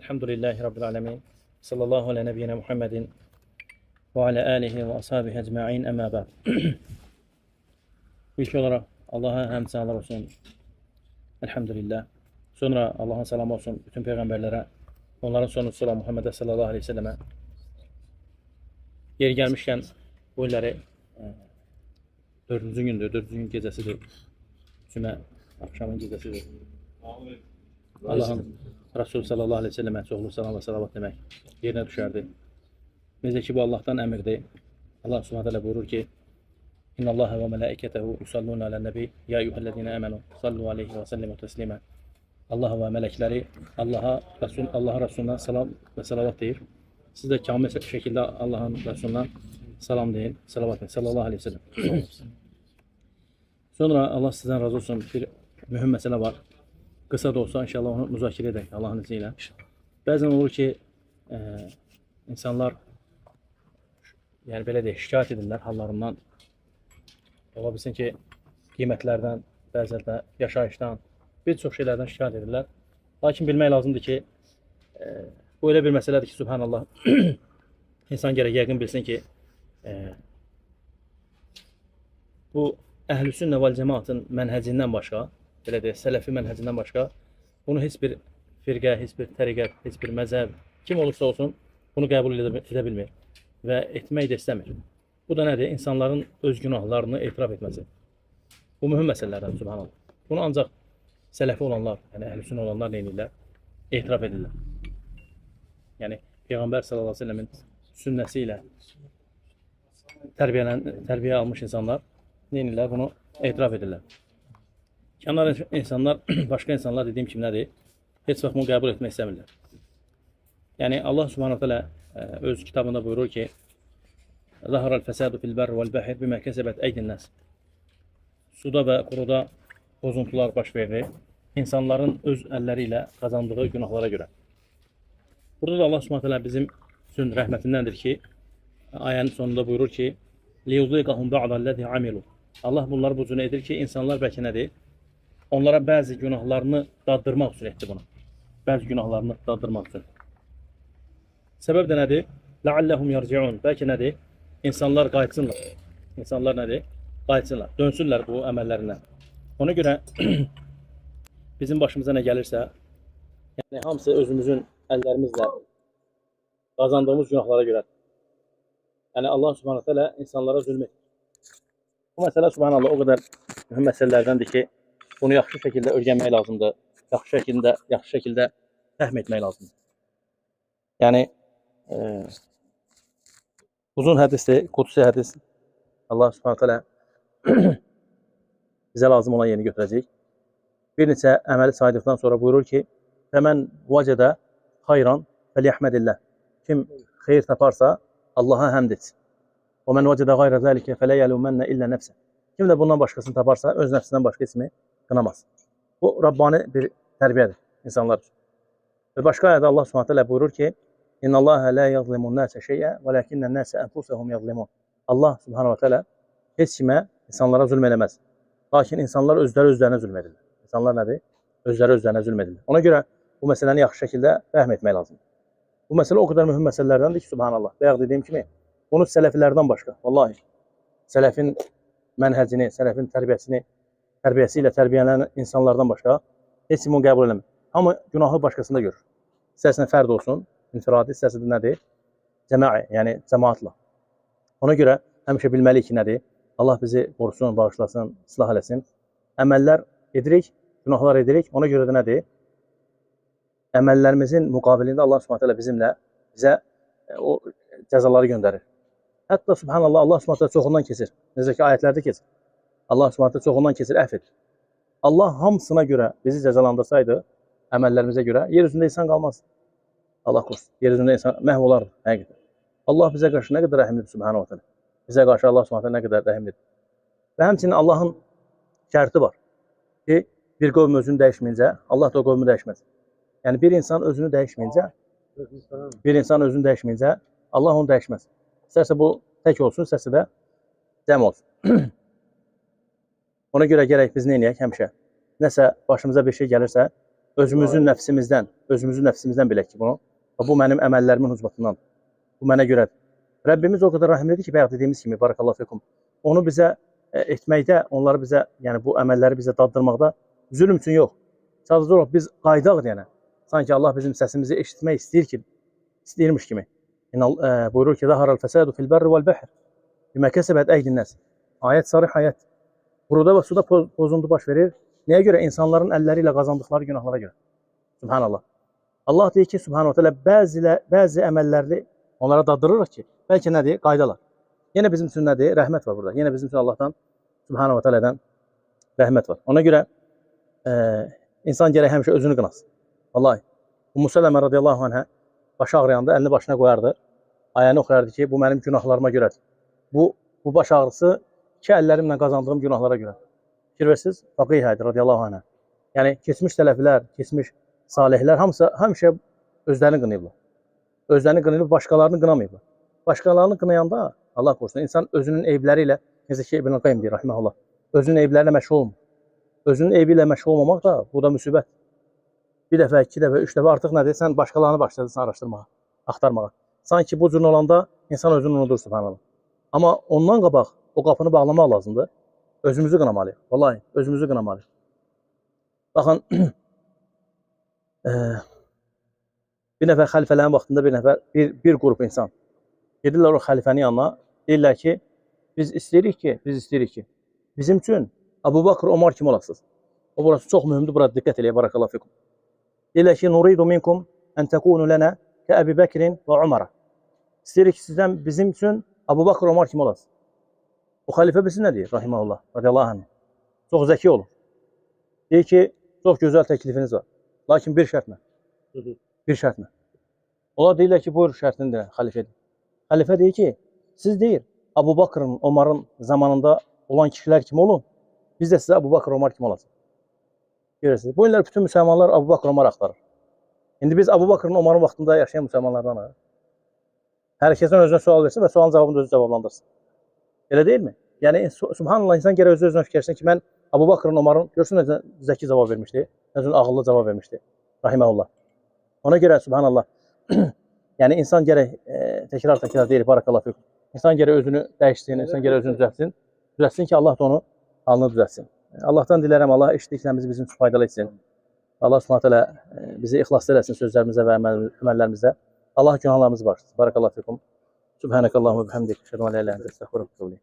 Elhamdülillahi Rabbil alemin. Sallallahu ala nebiyyina Muhammedin ve ala alihi ve ashabihi ecma'in emma ba'd. İlk olarak Allah'a hamd senalar olsun. Elhamdülillah. Sonra Allah'ın selamı olsun bütün peygamberlere, onların sonuncusu olan Muhammed sallallahu aleyhi ve selleme. Yeri gelmişken bu illəri dördüncü gündür, dördüncü gün gecəsidir. Cümə akşamın gecəsidir. Allah'ın Resulü sallallahu aleyhi ve selleme çoxlu salam ve salavat demək yerinə düşərdi. Necə ki bu Allah'tan əmirdir. Allah subhanahu teala buyurur ki: İnnallaha ve melaiketehu yusalluna alan nebi ya eyyuhellezine amenu sallu aleyhi ve sellimu teslima. Allah ve melekleri Allah'a Resulüne salam ve salavat deyir. Siz de kamil şekilde Allah'ın Resulüne salam deyin, salavat deyin sallallahu aleyhi ve sellem. Sonra Allah sizden razı olsun, bir mühüm mesele var. Kısa da olsa inşallah onu müzakere edək Allah'ın izniyle. Bəzən olur ki insanlar yani belə deyək, şikayət edirlər hallarından. Ola bilsin ki qiymətlərdən, bəzən də yaşayışdan, bir çox şeylərdən şikayət edirlər. Lakin bilmək lazımdır ki bu öyle bir məsələdir ki subhanallah insan gərək yəqin bilsin ki bu Əhl-i Sünnə vəl Cemaatın mənhəcindən başqa, belə deyək, sələfi mənhəcindən başqa bunu heç bir firqə, heç bir təriqət, heç bir məzəb, kim olursa olsun bunu qəbul edə bilmir və etmək də istəmir. Bu da nədir? İnsanların öz günahlarını etiraf etməsi. Bu mühüm məsələlərdən subhanallah. Bunu ancaq sələfi olanlar, yəni Əhl-i Sünnə olanlar nə edirlər? Etiraf edirlər. Yəni Peyğəmbər sallallahu aleyhi ve sellemin sünnəsi ilə tərbiyə almış insanlar nə edirlər? Bunu etiraf edirlər. Kənar insanlar, başqa insanlar dediyim kimi nədir? Heç vaxt bunu qəbul etmək istəmirlər. Yəni Allah subhanahu teala öz kitabında buyurur ki: "Zaharal fesadu fil berri vel bahri bima kesebet eydin nas." Suda və quruda bozuntular baş verir insanların öz əlləri ilə qazandığı günahlara görə. Burada da Allah subhanahu teala bizim üçün rəhmətindəndir ki, ayənin sonunda buyurur ki: "Liyuziqahum ba'dallazi amilu." Allah bunları bu cür edir ki, insanlar bəlkə nədir? Onlara bəzi günahlarını daddırmaq üçün etdi bunu. Bəzi günahlarını daddırmaq üçün. Səbəb də nədir? La'allahum yarci'un. Bəlkə nədir? İnsanlar qayıtsınlar. İnsanlar nədir? Qayıtsınlar. Dönsünlər bu əməllərindən. Ona görə bizim başımıza nə gəlirsə, yəni hamısı özümüzün əllərimizlə qazandığımız günahlara görə. Yəni Allah subhanahu teala insanlara zülm edir. Bu məsələ subhanallah o qədər mühüm məsələlərdəndir ki, bunu yaxşı şəkildə öyrənmək lazımdır. Yaxşı şəkildə fəhm etmək lazımdır. Yəni uzun hədisdir, qudsi hədis. Allah subhanahu teala bizə lazım olan yeni götürəcək. Bir neçə əməli saydıqdan sonra buyurur ki: "Fəmən vəcədə xayran fəliyəhmədillah." Kim xeyir taparsa Allah'a həmd etsin. "Və men vəcədə qayra zəlikə fələ yəlumənə illə nəfsə." Kim də bundan başqasını taparsa öz nəfsindən başqa ismi qınamaz. Bu Rabbani bir tərbiyədir insanlar üçün. Və başqa ayədə Allah Subhanahu taala buyurur ki: "İnnallaha la yuzlimun nase şey'a, velakinnən-nase enfusuhum yuzlimun." Allah Subhanahu taala heç kimə, insanlara zülm eləməz. Lakin insanlar özlərinə zülm edirlər. İnsanlar nədir? Özlərinə zülm edirlər. Ona görə bu məsələni yaxşı şəkildə fəhm etmək lazımdır. Bu məsələ o qədər mühüm məsələlərdəndir ki, subhanallah. Bayaq dediyim kimi, bunu sələfilərdən başqa, vallahi, sələfin mənhəcini, sələfin tərbiyəsi ilə tərbiyələnən insanlardan başqa heç kim onu qəbul eləmir. Hamı günahı başqasında görür. İstərsə fərd olsun, infiradi, istərsə də nədir? Cəmaə, yəni cəmaatla. Ona görə həmişə bilməliyik ki, nədir? Allah bizi qorusun, bağışlasın, ıslah eləsin. Əməllər edirik, günahlar edirik. Ona görə də nədir? Əməllərimizin müqabilində Allah Subhanahu bizə o cəzaları göndərir. Hətta subhanallah Allah Subhanahu çoxundan keçir. Necə ki ayətlərdə keçir. Allah Subhanahu çoxundan keçir, əff edir. Allah hamısına görə bizi cəzalandırsaydı, əməllərimizə görə yer üzündə insan qalmaz. Allah qorusun. Yer üzündə insan məhv olardı həqiqətən. Allah bizə qarşı nə qədər rəhimlidir subhanahu teala. Bizə qarşı Allah Subhanahu nə qədər rəhimlidir. Və həmçinin Allahın şərti var ki, bir qövm özünü dəyişməyincə Allah da o qövmü dəyişməz. Yəni bir insan özünü dəyişməyincə Allah onu dəyişməz. İstərsə bu tək olsun, istərsə də cəm olsun. Ona görə gərək biz nə edək həmişə? Nəsə başımıza bir şey gəlirsə, özümüzün nəfsimizdən bilək ki, bunu. Bu mənim əməllərimin ucbatından. Bu mənə görədir. Rəbbimiz o qədər rəhimlidir ki, bayaq dediyimiz kimi, barakallahu fikum, onu bizə etməkdə, onları bizə, yəni bu əməlləri bizə daddırmaqda zülm üçün yox. Sadəcə olaraq biz qaydaq deyənə, sanki Allah bizim səsimizi eşitmək istəyirmiş kimi. Buyurur ki, zahara el-fesadu fil-berri vel-behr bimə kəsəbət əydin-nas. Ayət sarih ayət. Burada və suda pozuntu baş verir. Nəyə görə? İnsanların əlləri ilə qazandıqları günahlara görə. Subhanallah. Allah deyir ki, Subhanahu teala bəzi əməlləri onlara daddırırıq ki, bəlkə nədir? Qaydalar. Yenə bizim üçün nədir? Rəhmət var burada. Yenə bizim üçün Allahdan, Subhanahu teala'dan rəhmət var. Ona görə insan gərək həmişə özünü qınasın. Vallahi. Ümmü Sələmə radiyallahu anhə başı ağrıyanda əlini başına qoyardı. Ayəni oxuyardı ki, bu mənim günahlarıma görədir. Bu baş ağrısı iki əllərimlə qazandığım günahlara görə. Fikir versiniz, Faqihədir radiyallahu anhə. Yəni, keçmiş sələflər, keçmiş salihlər həmişə özlərini qınayıblar. Özlərini qınayıb, başqalarını qınamayıblar. Başqalarını qınayanda, Allah qorusun, insan özünün eybləri ilə, necə ki, İbn Qayyim deyir, rahiməhullah, özünün eybləri ilə məşğul olmur. Özünün eybi ilə məşğul olmamaq da, bu da müsibət. Bir dəfə, iki dəfə, üç dəfə artıq nədir? Sən başqalarını başladın araşdırmağa, axtarmağa. Sanki bu cür olanda insan özünü unudur, subhanallah. Amma ondan qabaq o qapını bağlamaq lazımdır. Özümüzü qınamalıyıq. Vallahi, özümüzü qınamalıyıq. Baxın, bir nəfər xəlifələrin vaxtında bir qrup insan gedirlər o xəlifənin yanına, deyirlər ki, biz istəyirik ki, bizim üçün Əbu Bakr, Omar kimi olasınız. O, burası çox mühümdür, burada diqqət eləyə, barakallahu fikum. Deyirlər ki, nuridu minkum ən təkunu lənə kə Əbi Bəkrin və Umara. İstəyirik ki, sizdən bizim üçün Əbu Bakr, Omar kimi olasınız. O xəlifə bilsin nə deyir, rahiməhullah, radiyallahu anh. Çox zəki olur. Deyir ki, çox gözəl təklifiniz var. Lakin bir şərtlə. Bir şərtlə. Onlar deyirlər ki, buyur şərtini deyir, xəlifə deyir. Xəlifə deyir ki, siz deyir, Əbu Bakrın, Omarın zamanında olan kişilər kimi olun, biz də sizə Əbu Bakr, Omar kimi olacaq. Görürsünüz. Bu günlər bütün müsəlmanlar Əbu Bakr, Omar axtarır. İndi biz Əbu Bakrın, Omarın vaxtında yaşayan müsəlmanlardan hər kəsdən özünə sual versin və sualın cavabını özü cavablandırsın. Elə deyilmi? Yəni, subhanallah, insan gərək özünə fikirləşsin ki, mən Əbu Bakrın, Omarın, görsün necə zəki cavab vermişdi, necə ağıllı cavab vermişdi, rahiməhullah. Ona görə, subhanallah, yəni insan gərək təkrar deyir, barakallahu fikum. İnsan gərək özünü dəyişsin, insan gərək özünü düzəltsin ki, Allah da onu halını düzəltsin. Allahdan dilərəm, Allah eşitdiklərimizi bizim üçün faydalı etsin. Allah subhanət hələ bizi ixlaslı eləsin sözlərimizə və əməllərimizə. Allah günahlarımızı bağışlasın. Barakallahu fikum. Subhanəkallahumma bihamdik. Şəhadu an la ilahe illa ente, estəğfiruke və etûbü ileyk.